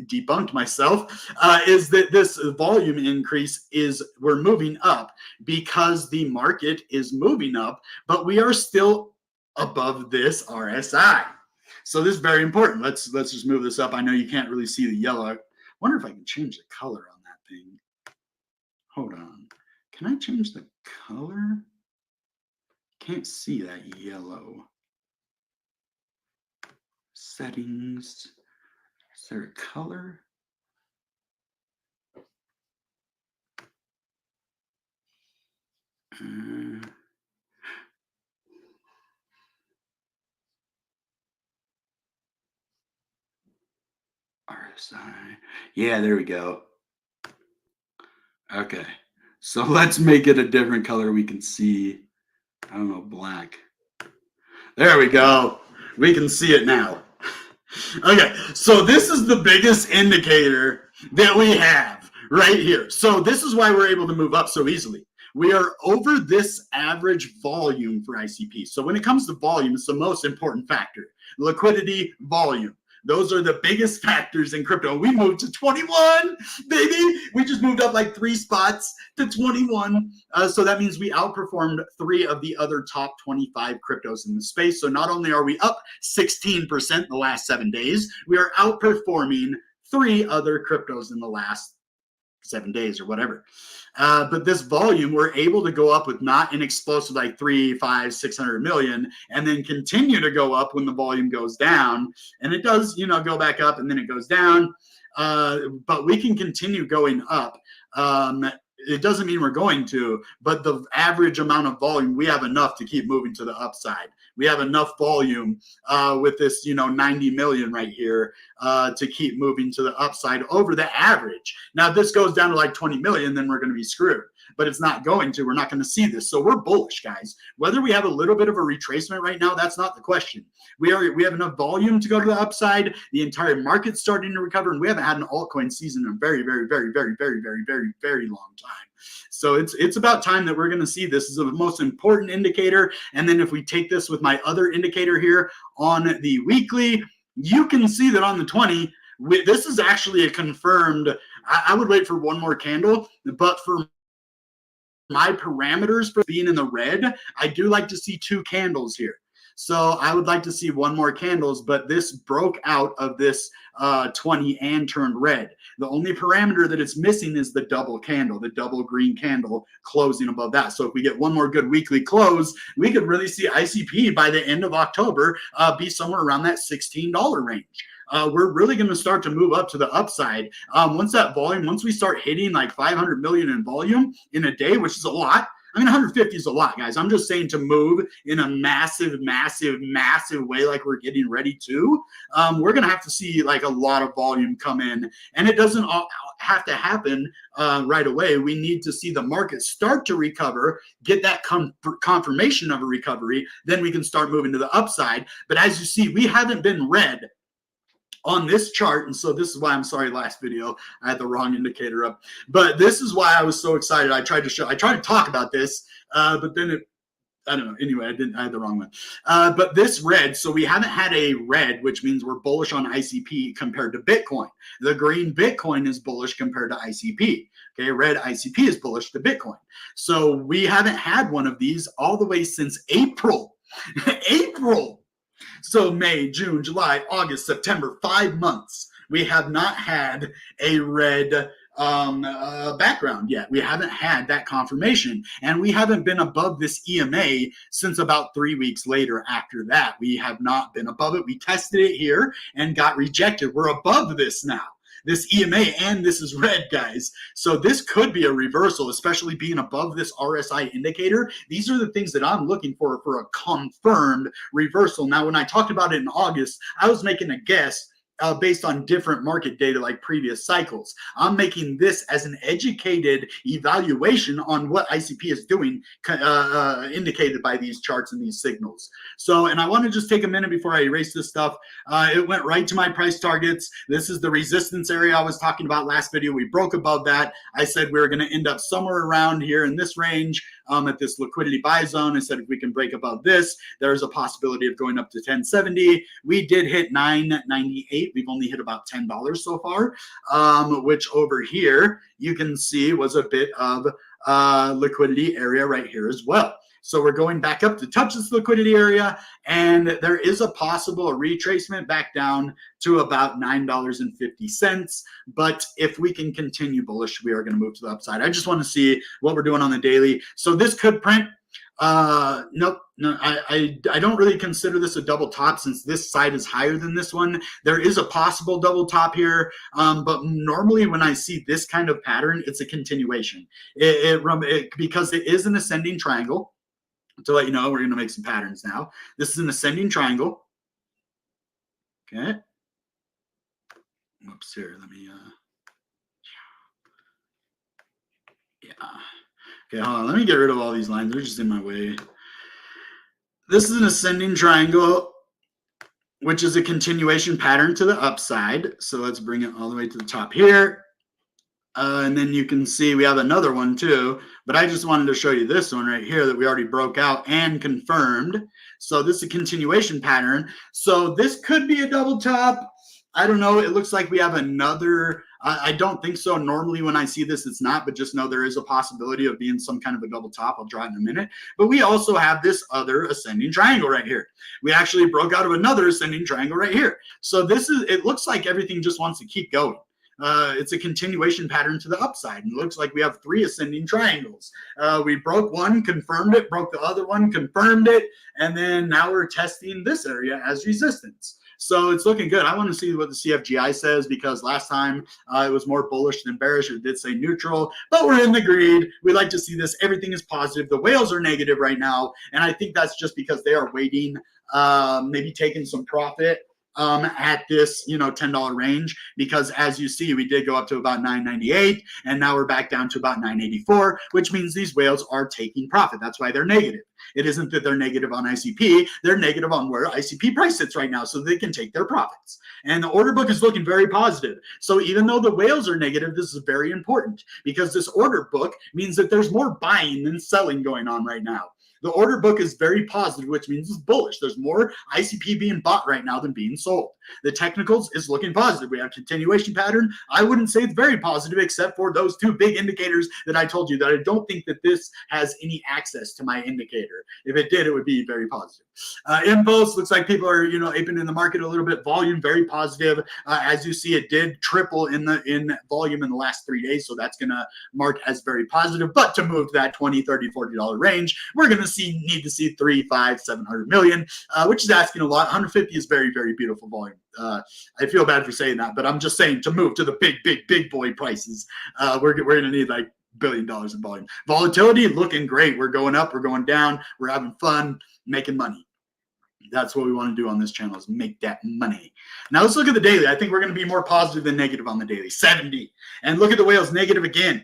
debunked myself is that this volume increase is we're moving up because the market is moving up, but we are still above this RSI. So this is very important. Let's just move this up. I know you can't really see the yellow. Wonder if I can change the color on that thing. Hold on. Can I change the color? Can't see that yellow. Settings. Is there a color? RSI. Yeah, there we go. Okay. So let's make it a different color we can see. I don't know, black. There we go. We can see it now. Okay, so this is the biggest indicator that we have right here. So this is why we're able to move up so easily. We are over this average volume for ICP. So when it comes to volume, it's the most important factor. Liquidity, volume. Those are the biggest factors in crypto. We moved to 21, baby. We just moved up like 3 spots to 21. So that means we outperformed 3 of the other top 25 cryptos in the space. So not only are we up 16% in the last 7 days, we are outperforming 3 other cryptos in the last 7 days or whatever. But this volume, we're able to go up with not an explosive like 3, 5, 600 million, and then continue to go up when the volume goes down. And it does, go back up and then it goes down. But we can continue going up. It doesn't mean we're going to, but the average amount of volume, we have enough to keep moving to the upside. We have enough volume with this, 90 million right here to keep moving to the upside over the average. Now, if this goes down to like 20 million, then we're going to be screwed. But it's not going to. We're not going to see this. So we're bullish, guys. Whether we have a little bit of a retracement right now, that's not the question. We have enough volume to go to the upside. The entire market's starting to recover, and we haven't had an altcoin season in a very, very, very, very, very, very, very, very long time. So it's about time that we're going to see this. This is the most important indicator. And then if we take this with my other indicator here on the weekly, you can see that on the 20, this is actually a confirmed. I would wait for one more candle, but for my parameters for being in the red, I do like to see 2 candles here. So I would like to see 1 more candles, but this broke out of this 20 and turned red. The only parameter that it's missing is the double candle, the double green candle closing above that. So if we get 1 more good weekly close, we could really see ICP by the end of October be somewhere around that $16 range. We're really going to start to move up to the upside. Once we start hitting like 500 million in volume in a day, which is a lot, I mean, 150 is a lot, guys. I'm just saying to move in a massive, massive, massive way like we're getting ready to, we're going to have to see like a lot of volume come in. And it doesn't have to happen right away. We need to see the market start to recover, get that confirmation of a recovery, then we can start moving to the upside. But as you see, we haven't been red on this chart, and so this is why I'm sorry, last video I had the wrong indicator up, but this is why I was so excited. I tried to talk about this, but then I don't know. Anyway, I had the wrong one. But this red, so we haven't had a red, which means we're bullish on ICP compared to Bitcoin. The green Bitcoin is bullish compared to ICP. Okay, red ICP is bullish to Bitcoin. So we haven't had one of these all the way since April. April. So May, June, July, August, September, 5 months. We have not had a red background yet. We haven't had that confirmation, and we haven't been above this EMA since about 3 weeks later. After that, we have not been above it. We tested it here and got rejected. We're above this now, this EMA, and this is red, guys. So this could be a reversal, especially being above this RSI indicator. These are the things that I'm looking for a confirmed reversal. Now, when I talked about it in August, I was making a guess based on different market data like previous cycles. I'm making this as an educated evaluation on what ICP is doing, indicated by these charts and these signals. So, and I want to just take a minute before I erase this stuff. It went right to my price targets. This is the resistance area I was talking about last video. We broke above that. I said we were going to end up somewhere around here in this range. At this liquidity buy zone. I said if we can break above this, there's a possibility of going up to 1070. We did hit 998. We've only hit about $10 so far, which over here you can see was a bit of liquidity area right here as well. So we're going back up to touch this liquidity area, and there is a possible retracement back down to about $9.50. But if we can continue bullish, we are going to move to the upside. I just want to see what we're doing on the daily. So this could print. Nope. No, I don't really consider this a double top since this side is higher than this one. There is a possible double top here, but normally when I see this kind of pattern, it's a continuation. Because it is an ascending triangle. To let you know, we're going to make some patterns now. This is an ascending triangle. Okay. Whoops, here, let me, yeah. Okay, hold on, let me get rid of all these lines. They're just in my way. This is an ascending triangle, which is a continuation pattern to the upside. So let's bring it all the way to the top here. And then you can see we have another one too, but I just wanted to show you this one right here that we already broke out and confirmed. So this is a continuation pattern. So this could be a double top. I don't know. It looks like we have another. I don't think so. Normally when I see this, it's not, but just know there is a possibility of being some kind of a double top. I'll draw it in a minute. But we also have this other ascending triangle right here. We actually broke out of another ascending triangle right here. So this is, it looks like everything just wants to keep going. It's a continuation pattern to the upside. And it looks like we have 3 ascending triangles. We broke one, confirmed it, broke the other one, confirmed it, and then now we're testing this area as resistance. So it's looking good. I want to see what the CFGI says because last time it was more bullish than bearish. It did say neutral, but we're in the green. We like to see this. Everything is positive. The whales are negative right now, and I think that's just because they are waiting, maybe taking some profit at this, $10 range, because as you see, we did go up to about 998 and now we're back down to about 984, which means these whales are taking profit. That's why they're negative. It isn't that they're negative on ICP, they're negative on where ICP price sits right now so they can take their profits. And the order book is looking very positive. So even though the whales are negative, this is very important because this order book means that there's more buying than selling going on right now. The order book is very positive, which means it's bullish. There's more ICP being bought right now than being sold. The technicals is looking positive. We have continuation pattern. I wouldn't say it's very positive except for those 2 big indicators that I told you that I don't think that this has any access to my indicator. If it did, it would be very positive. Impulse looks like people are, aping in the market a little bit. Volume, very positive. As you see, it did triple in volume in the last 3 days. So that's going to mark as very positive. But to move to that $20, $30, $40 range, we're going to need to see 300, 500, 700 million, which is asking a lot. 150 is very, very beautiful volume. I feel bad for saying that, but I'm just saying to move to the big boy prices, we're going to need like billion in volume. Volatility looking great. We're going up, we're going down, we're having fun, making money. That's what we want to do on this channel, is make that money. Now let's look at the daily. I think we're going to be more positive than negative on the daily. 70. And look at the whales, negative again,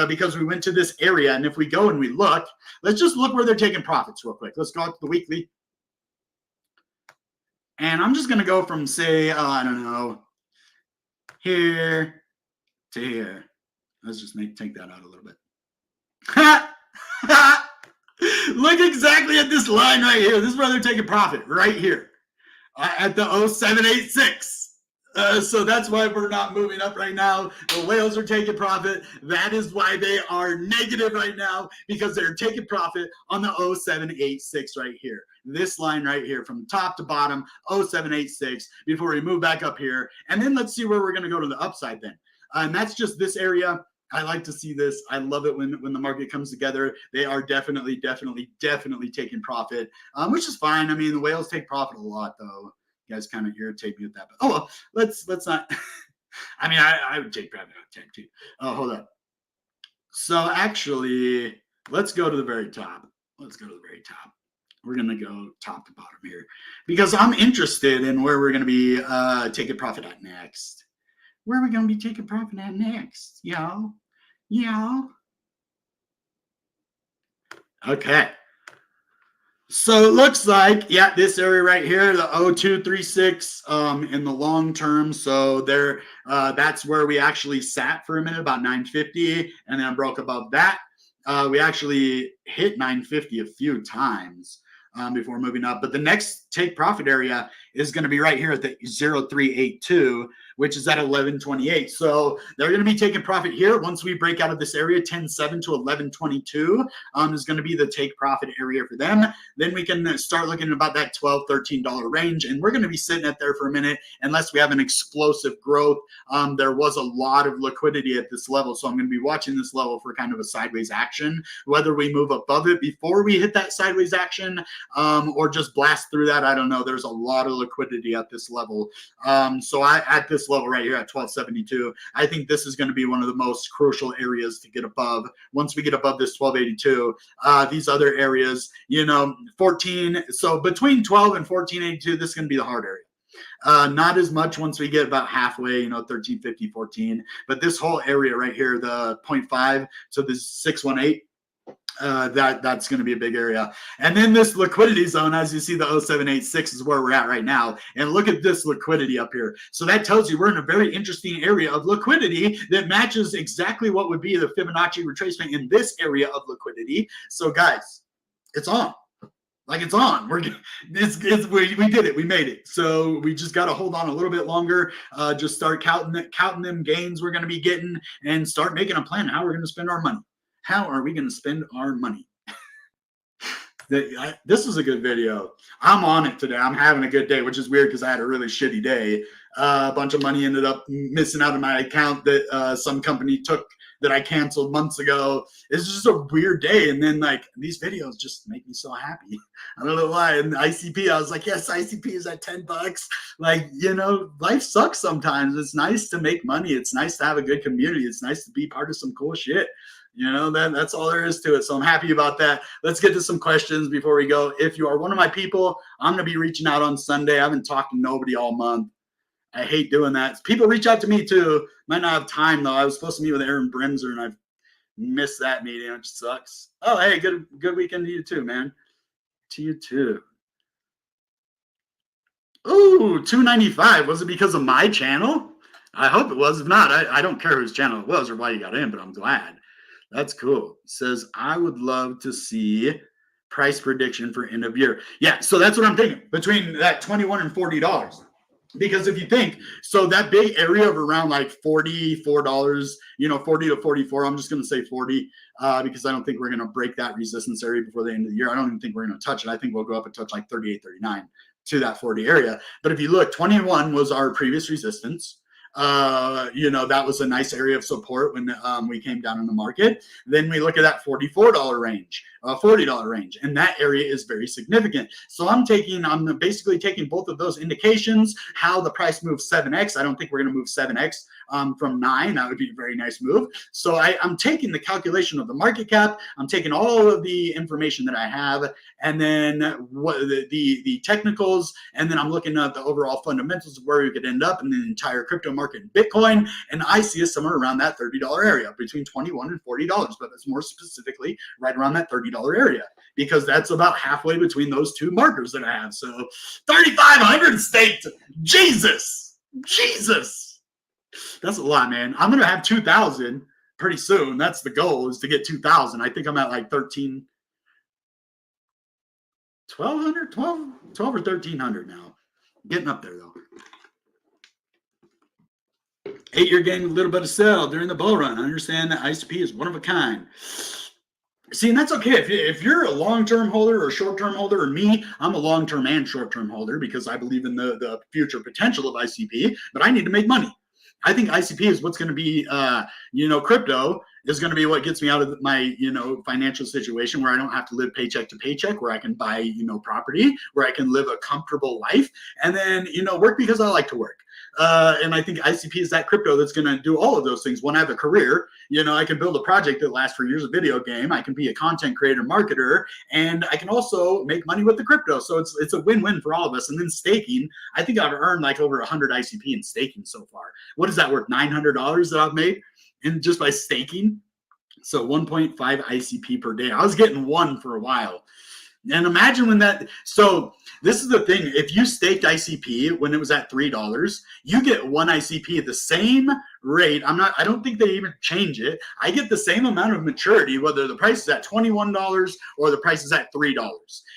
because we went to this area. And if we go and we look, let's just look where they're taking profits real quick. Let's go out to the weekly. And I'm just going to go from, say, I don't know, here to here. Let's just take that out a little bit. Look exactly at this line right here. This is where they're taking profit, right here at the 0786. So that's why we're not moving up right now. The whales are taking profit. That is why they are negative right now, because they're taking profit on the 0786 right here. This line right here from top to bottom, 0786, before we move back up here. And then let's see where we're going to go to the upside then. And that's just this area. I like to see this. I love it when the market comes together. They are definitely taking profit, which is fine. I mean, the whales take profit a lot, though. You guys kind of irritate me with that. But oh well, let's not. I mean, I would take profit out of time too. Oh, hold up. So actually, let's go to the very top. Let's go to the very top. We're gonna go top to bottom here, because I'm interested in where we're gonna be taking profit at next. Where are we going to be taking profit at next? Y'all? Okay. So it looks like, yeah, this area right here, the 0236 in the long term. So there, that's where we actually sat for a minute, about 950, and then broke above that. We actually hit 950 a few times before moving up. But the next take profit area is going to be right here at the 0382, which is at 1128. So they're going to be taking profit here. Once we break out of this area, 10.7 to 1122 is going to be the take profit area for them. Then we can start looking at about that $12, $13 range. And we're going to be sitting at there for a minute unless we have an explosive growth. There was a lot of liquidity at this level. So I'm going to be watching this level for kind of a sideways action, whether we move above it before we hit that sideways action or just blast through that. I don't know. There's a lot of liquidity at this level. So at this level right here at 1272, I think this is going to be one of the most crucial areas to get above. Once we get above this 1282, these other areas, 14. So between 12 and 1482, this is going to be the hard area. Not as much once we get about halfway, 1350, 14. But this whole area right here, the 0.5 to the 618, that's going to be a big area. And then this liquidity zone, as you see, the 0786 is where we're at right now. And look at this liquidity up here. So that tells you we're in a very interesting area of liquidity that matches exactly what would be the Fibonacci retracement in this area of liquidity. So guys, it's on. Like, it's on. We did it. We made it. So we just got to hold on a little bit longer. Just start counting them gains we're going to be getting, and start making a plan how we're going to spend our money. How are we going to spend our money? This is a good video. I'm on it today. I'm having a good day, which is weird because I had a really shitty day. A bunch of money ended up missing out of my account that some company took that I canceled months ago. It's just a weird day. And then these videos just make me so happy. I don't know why. And ICP, I was like, yes, ICP is at $10. Life sucks sometimes. It's nice to make money. It's nice to have a good community. It's nice to be part of some cool shit. That's all there is to it. So I'm happy about that. Let's get to some questions before we go. If you are one of my people, I'm going to be reaching out on Sunday. I haven't talked to nobody all month. I hate doing that. People reach out to me too. Might not have time though. I was supposed to meet with Aaron Brenzer and I've missed that meeting. It just sucks. Oh, hey, good weekend to you too, man. To you too. Ooh, 295. Was it because of my channel? I hope it was. If not, I don't care whose channel it was or why you got in, but I'm glad. That's cool. It says, I would love to see price prediction for end of year. Yeah, so that's what I'm thinking. Between that $21 and $40. Because if you think, so that big area of around $44, 40 to 44, I'm just going to say 40 because I don't think we're going to break that resistance area before the end of the year. I don't even think we're going to touch it. I think we'll go up and touch 38, 39 to that 40 area. But if you look, 21 was our previous resistance. That was a nice area of support when we came down in the market. Then we look at that $44 range, $40 range, and that area is very significant. So I'm basically taking both of those indications, how the price moves 7x. I don't think we're going to move 7x from 9. That would be a very nice move. So I'm taking the calculation of the market cap. I'm taking all of the information that I have, and then what the technicals, and then I'm looking at the overall fundamentals of where we could end up in the entire crypto market in Bitcoin, and I see it somewhere around that $30 area, between $21 and $40, but it's more specifically right around that $30 area, because that's about halfway between those two markers that I have. So 3,500 staked. Jesus, that's a lot, man. I'm gonna have 2,000 pretty soon. That's the goal, is to get 2,000. I think I'm at like 1,200, 12 or 1,300 now. Getting up there though. 8-year gain with a little bit of sell during the bull run. I understand that ICP is one of a kind. See, and that's okay. If you're a long-term holder or short-term holder, or me, I'm a long-term and short-term holder because I believe in the future potential of ICP, but I need to make money. I think ICP is what's going to be, crypto is going to be what gets me out of my, financial situation where I don't have to live paycheck to paycheck, where I can buy, property, where I can live a comfortable life, and then, work because I like to work. And I think ICP is that crypto that's going to do all of those things. When I have a career, I can build a project that lasts for years, a video game. I can be a content creator, marketer, and I can also make money with the crypto. So it's a win-win for all of us. And then staking, I think I've earned like over 100 ICP in staking so far. What is that worth? $900 that I've made in just by staking. So 1.5 ICP per day. I was getting 1 for a while. And imagine when that, so this is the thing. If you staked ICP when it was at $3, you get 1 ICP at the same rate. I don't think they even change it. I get the same amount of maturity, whether the price is at $21 or the price is at $3.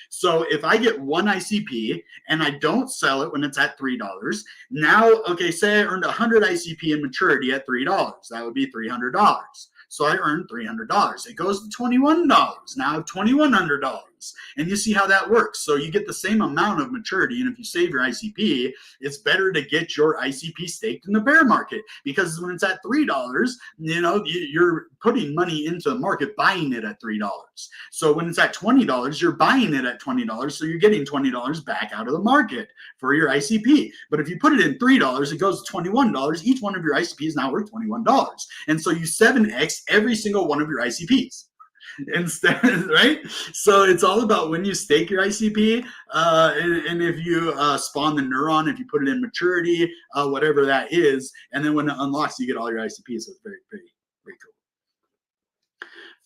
So if I get 1 ICP and I don't sell it when it's at $3, now, okay, say I earned 100 ICP in maturity at $3. That would be $300. So I earned $300. It goes to $21. Now I have $2,100. And you see how that works. So you get the same amount of maturity. And if you save your ICP, it's better to get your ICP staked in the bear market, because when it's at $3, you're putting money into the market, buying it at $3. So when it's at $20, you're buying it at $20. So you're getting $20 back out of the market for your ICP. But if you put it in $3, it goes to $21. Each one of your ICP is now worth $21. And so you 7x every single one of your ICPs. Instead, right? So it's all about when you stake your ICP, and if you spawn the neuron, if you put it in maturity, whatever that is, and then when it unlocks, you get all your ICPs. So it's very, very, very cool.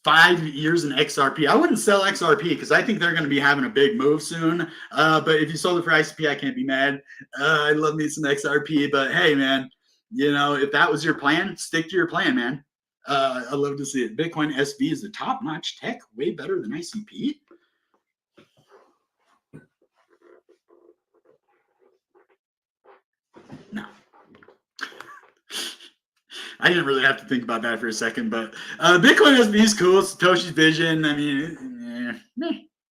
5 years in XRP. I wouldn't sell XRP because I think they're going to be having a big move soon. But if you sold it for ICP, I can't be mad. I love me some XRP, but hey, man, if that was your plan, stick to your plan, man. I love to see it. Bitcoin SV is the top-notch tech, way better than ICP. No. I didn't really have to think about that for a second, but Bitcoin SV is cool. Satoshi's vision. I mean,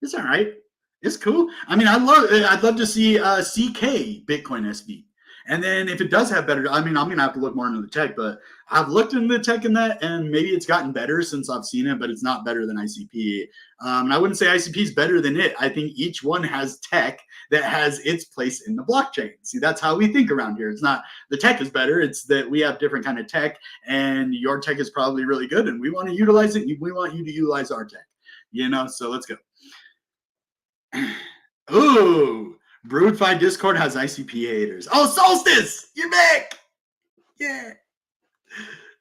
it's all right. It's cool. I mean, I'd love to see CK Bitcoin SV. And then if it does have better, I'm going to have to look more into the tech, but I've looked into the tech in that, and maybe it's gotten better since I've seen it, but it's not better than ICP. And I wouldn't say ICP is better than it. I think each one has tech that has its place in the blockchain. See, that's how we think around here. It's not the tech is better. It's that we have different kind of tech, and your tech is probably really good, and we want to utilize it. We want you to utilize our tech, so let's go. Ooh. Broodfi Discord has ICP haters. Oh, Solstice, you're back. Yeah.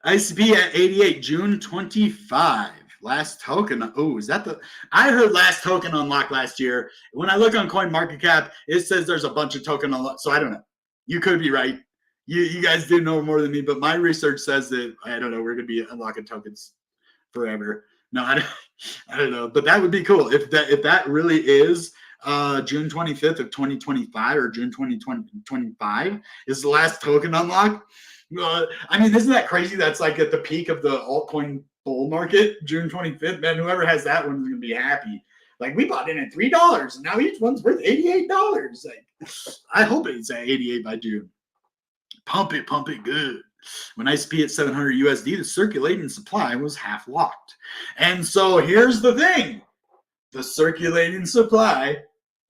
ICP at 88, June 25. Last token. Oh, is that I heard last token unlocked last year. When I look on CoinMarketCap, it says there's a bunch of token unlocked. So I don't know. You could be right. You guys do know more than me, but my research says that, I don't know, we're going to be unlocking tokens forever. No, I don't know. But that would be cool. If that really is June 25th of 2025 or June 2025 is the last token unlock. I mean, isn't that crazy? That's like at the peak of the altcoin bull market, June 25th. Man, whoever has that one is going to be happy. Like, we bought in at $3, and now each one's worth $88. Like, I hope it's at 88 by June. Pump it good. When ICP at 700 USD, the circulating supply was half locked. And so here's the thing. The circulating supply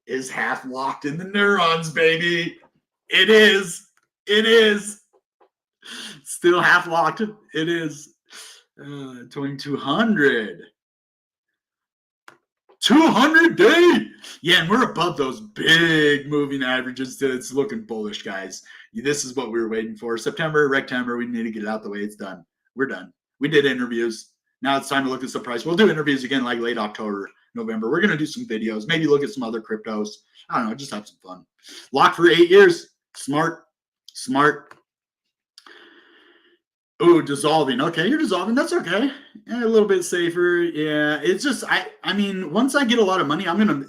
is half locked in the neurons, baby. It is. Still half locked. It is 2200. 200 day. Yeah, and we're above those big moving averages. It's looking bullish, guys. This is what we were waiting for. September, Rectember, we need to get it out the way. It's done. We're done. We did interviews. Now it's time to look at some price. We'll do interviews again like late October, November. We're going to do some videos, maybe look at some other cryptos. I don't know, just have some fun. Lock for 8 years. Smart. Oh, dissolving. Okay, you're dissolving. That's okay. Yeah, a little bit safer. Yeah, it's just I mean, once I get a lot of money, I'm gonna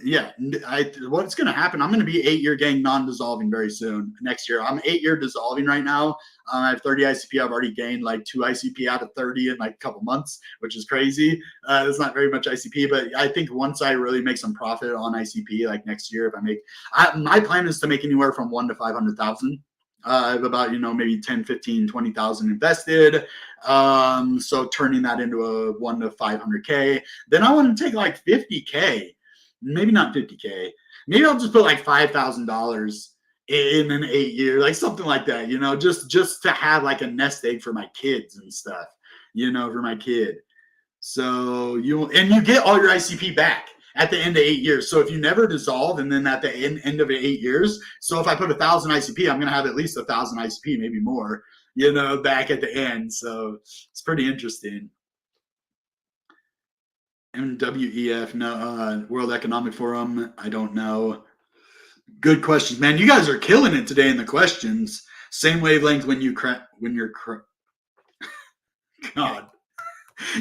what's gonna happen? I'm gonna be 8-year gang non-dissolving very soon next year. I'm 8-year dissolving right now. I have 30 ICP. I've already gained like 2 ICP out of 30 in like a couple months, which is crazy. It's not very much ICP, but I think once I really make some profit on ICP, like next year, if I make, my plan is to make anywhere from 1 to 500,000. I have about, maybe 10, 15, 20,000 invested. So turning that into a 1 to 500K. Then I want to take like 50K, maybe not 50K. Maybe I'll just put like $5,000 in an 8 year, like something like that, just to have like a nest egg for my kids and stuff, for my kid. So you get all your ICP back at the end of 8 years. So if you never dissolve, and then at the end of 8 years, so if I put 1,000 ICP, I'm going to have at least 1,000 ICP, maybe more, back at the end. So it's pretty interesting. MWEF, no, World Economic Forum, I don't know. Good questions, man. You guys are killing it today in the questions. Same wavelength when you're God.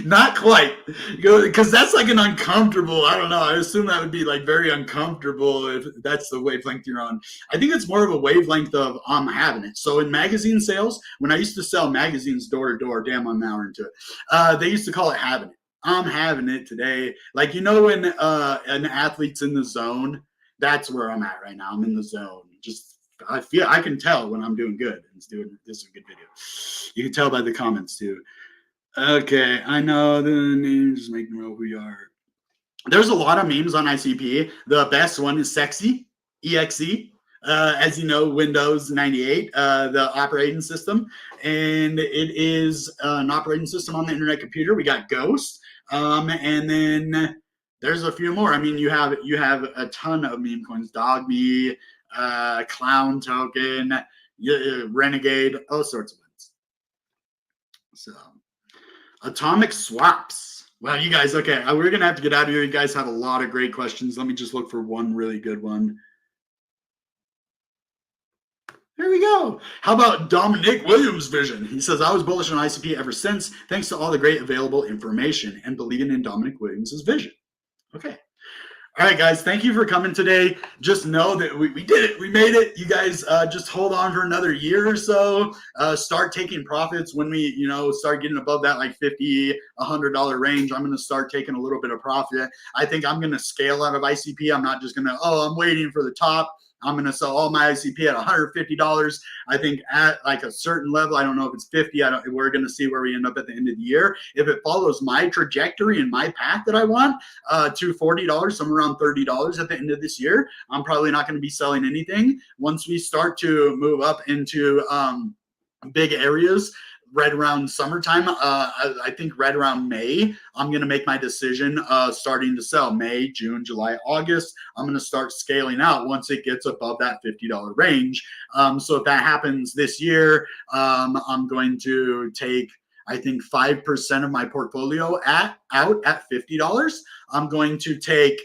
Not quite, because that's like an uncomfortable. I don't know. I assume that would be like very uncomfortable if that's the wavelength you're on. I think it's more of a wavelength of I'm having it. So in magazine sales, when I used to sell magazines door to door, damn, I'm an hour into it. They used to call it having it. I'm having it today. Like when an athlete's in the zone, that's where I'm at right now. I'm in the zone. Just I can tell when I'm doing good. This is a good video. You can tell by the comments too. Okay, I know the names make me know who you are. There's a lot of memes on ICP. The best one is Sexy, EXE. As you know, Windows 98, the operating system. And it is an operating system on the internet computer. We got Ghost. And then there's a few more. I mean, you have a ton of meme coins. Dogme, Clown Token, Renegade, all sorts of ones. So... Atomic swaps. Well, you guys, okay, we're going to have to get out of here. You guys have a lot of great questions. Let me just look for one really good one. There we go. How about Dominic Williams' vision? He says, I was bullish on ICP ever since, thanks to all the great available information and believing in Dominic Williams' vision. Okay. All right, guys, thank you for coming today. Just know that we did it. We made it. You guys just hold on for another year or so. Start taking profits when we, start getting above that like $50, $100 range. I'm going to start taking a little bit of profit. I think I'm going to scale out of ICP. I'm not just going to, I'm waiting for the top. I'm going to sell all my ICP at $150. I think at like a certain level, I don't know if it's 50. We're going to see where we end up at the end of the year. If it follows my trajectory and my path that I want to $40, somewhere around $30 at the end of this year, I'm probably not going to be selling anything. Once we start to move up into big areas, right around summertime, I think right around May, I'm going to make my decision starting to sell. May, June, July, August. I'm going to start scaling out once it gets above that $50 range. So if that happens this year, I'm going to take, I think, 5% of my portfolio out at $50. I'm going to take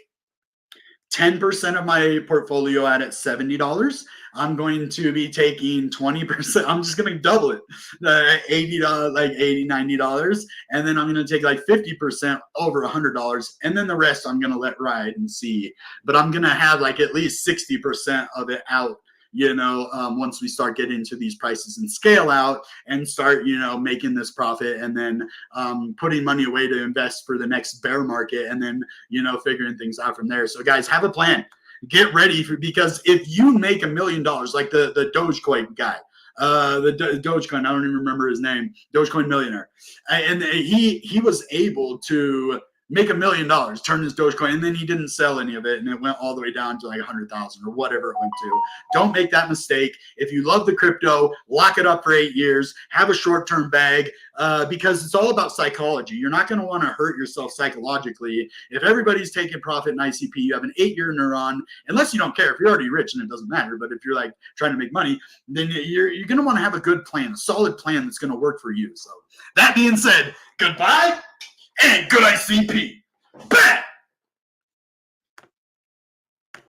10% of my portfolio out at $70. I'm going to be taking 20%. I'm just going to double it, $80, like $80, $90. And then I'm going to take like 50% over $100. And then the rest I'm going to let ride and see. But I'm going to have like at least 60% of it out, once we start getting into these prices and scale out and start, making this profit and then putting money away to invest for the next bear market and then, figuring things out from there. So guys, have a plan. Get ready because if you make $1 million, like the Dogecoin guy, the Dogecoin, I don't even remember his name, Dogecoin millionaire, and he was able to make $1 million, turn his Dogecoin, and then he didn't sell any of it, and it went all the way down to like 100,000 or whatever it went to. Don't make that mistake. If you love the crypto, lock it up for 8 years, have a short-term bag, because it's all about psychology. You're not going to want to hurt yourself psychologically. If everybody's taking profit in ICP, you have an 8-year neuron, unless you don't care. If you're already rich, and it doesn't matter, but if you're like trying to make money, then you're going to want to have a good plan, a solid plan that's going to work for you. So that being said, goodbye and good ICP.